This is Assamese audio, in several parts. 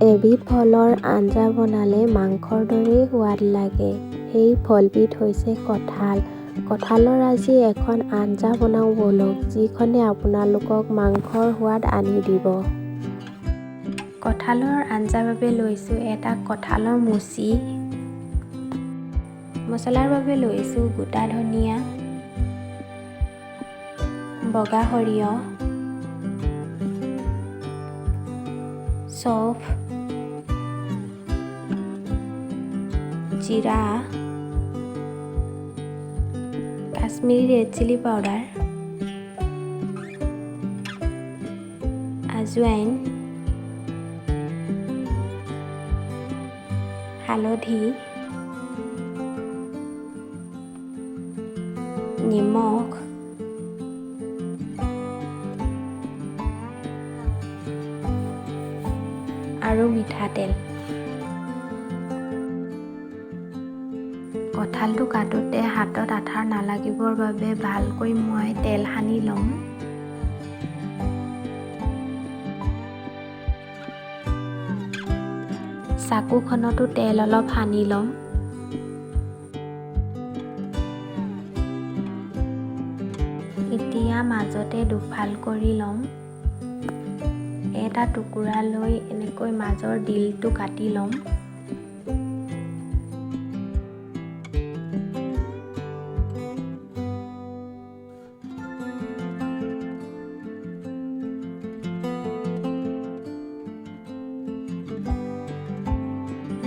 এবিধ ফলৰ আঞ্জা বনালে মাংসৰ দৰেই সোৱাদ লাগে। সেই ফলবিধ হৈছে কঁঠাল। কঁঠালৰ আজি এখন আঞ্জা বনাওঁ ব'লক, যিখনে আপোনালোকক মাংসৰ সোৱাদ আনি দিব। কঁঠালৰ আঞ্জাৰ বাবে লৈছোঁ এটা কঁঠালৰ মুচি। মছলাৰ বাবে লৈছোঁ গোটা ধনিয়া, বগা সৰিয়হ, চফ, জিৰা, কাশ্মীৰী ৰেড চিলি পাউডাৰ, আজৱাইন, হালধি, নিমখ, আৰু মিঠাতেল। কঁঠালটো কাটোতে হাতত আঠা নালাগিবৰ বাবে ভালকৈ মই তেল সানি ল'ম। চাকুখনতো তেল অলপ সানি ল'ম। এতিয়া মাজতে দুফাল কৰি ল'ম। এটা টুকুৰা লৈ এনেকৈ মাজৰ ডিলটো কাটি ল'ম।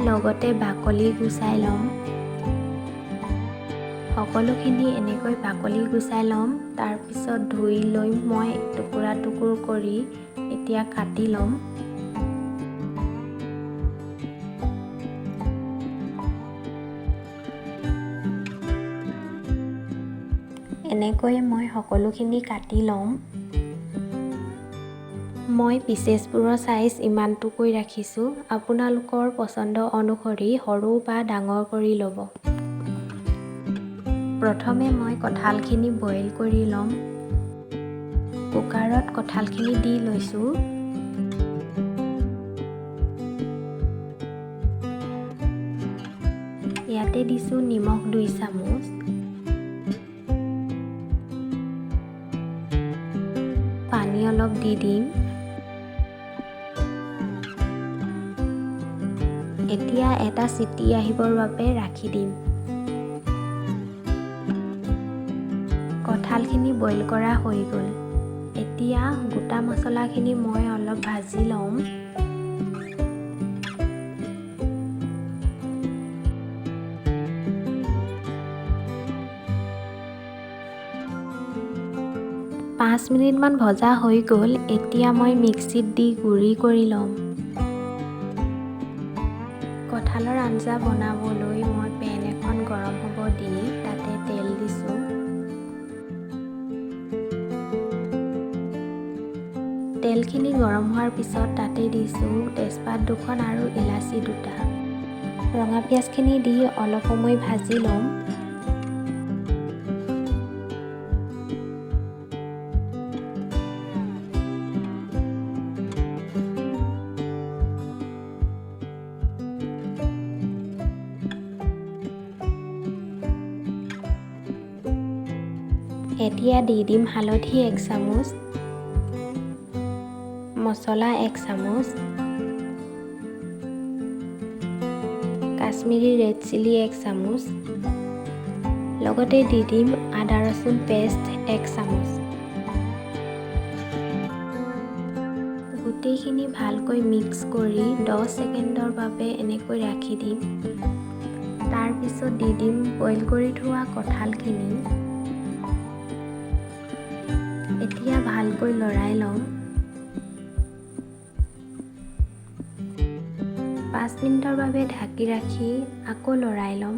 লগতে বাকলি গুচাই ল'ম। সকলোখিনি এনেকৈ বাকলি গুচাই ল'ম। তাৰপিছত ধুই লৈ মই টুকুৰা টুকুৰ কৰি এতিয়া কাটি ল'ম। এনেকৈ মই সকলোখিনি কাটি ল'ম। মই পিচেছবোৰৰ চাইজ ইমানটোকৈ ৰাখিছোঁ। আপোনালোকৰ পচন্দ অনুসৰি সৰু বা ডাঙৰ কৰি ল'ব। প্ৰথমে মই কঁঠালখিনি বইল কৰি ল'ম। কুকাৰত কঁঠালখিনি দি লৈছোঁ। ইয়াতে দিছোঁ নিমখ 2 চামুচ, পানী অলপ দি দিম। এতিয়া এটা চিটি আহিবৰ বাবে ৰাখি দিম। কঁঠালখিনি বইল কৰা হৈ গ'ল। এতিয়া গোটা মছলাখিনি মই অলপ ভাজি ল'ম। পাঁচ মিনিটমান ভজা হৈ গ'ল। এতিয়া মই মিক্সিত দি গুড়ি কৰি ল'ম। কঁঠালৰ আঞ্জা বনাবলৈ মই পেন এখন গৰম হ'ব দি তাতে তেল দিছোঁ। তেলখিনি গৰম হোৱাৰ পিছত তাতে দিছোঁ তেজপাত 2খন আৰু ইলাচি 2টা। ৰঙা পিঁয়াজখিনি দি অলপ সময় ভাজি ল'ম। এতিয়া দি দিম হালধি 1 চামুচ, মছলা 1 চামুচ, কাশ্মীৰী ৰেড চিলি 1 চামুচ, লগতে দি দিম আদা ৰচুন পেষ্ট 1 চামুচ। গোটেইখিনি ভালকৈ মিক্স কৰি 10 ছেকেণ্ডৰ বাবে এনেকৈ ৰাখি দিম। তাৰপিছত দি দিম বইল কৰি থোৱা কঁঠালখিনি। এতিয়া ভালকৈ লৰাই ল'ম। 5 মিনিটৰ বাবে ঢাকি ৰাখি আকৌ লৰাই ল'ম।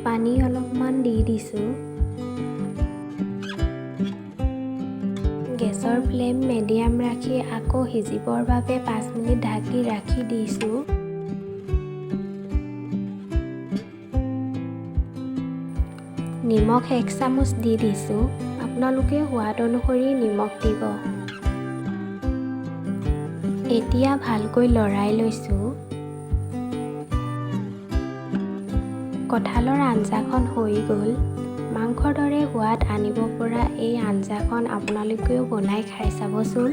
পানী অলপমান দি দিছোঁ। গেছৰ ফ্লেম মিডিয়াম ৰাখি আকৌ সিজিবৰ বাবে 5 মিনিট ঢাকি ৰাখি দিছোঁ। নিমখ 1 চামুচ দি দিছোঁ। আপোনালোকে সোৱাদ অনুসৰি নিমখ দিব। এতিয়া ভালকৈ লৰাই লৈছোঁ। কঁঠালৰ আঞ্জাখন হৈ গ'ল। মাংসৰ দৰে সোৱাদ আনিব পৰা এই আঞ্জাখন আপোনালোকেও বনাই খাই চাবচোন।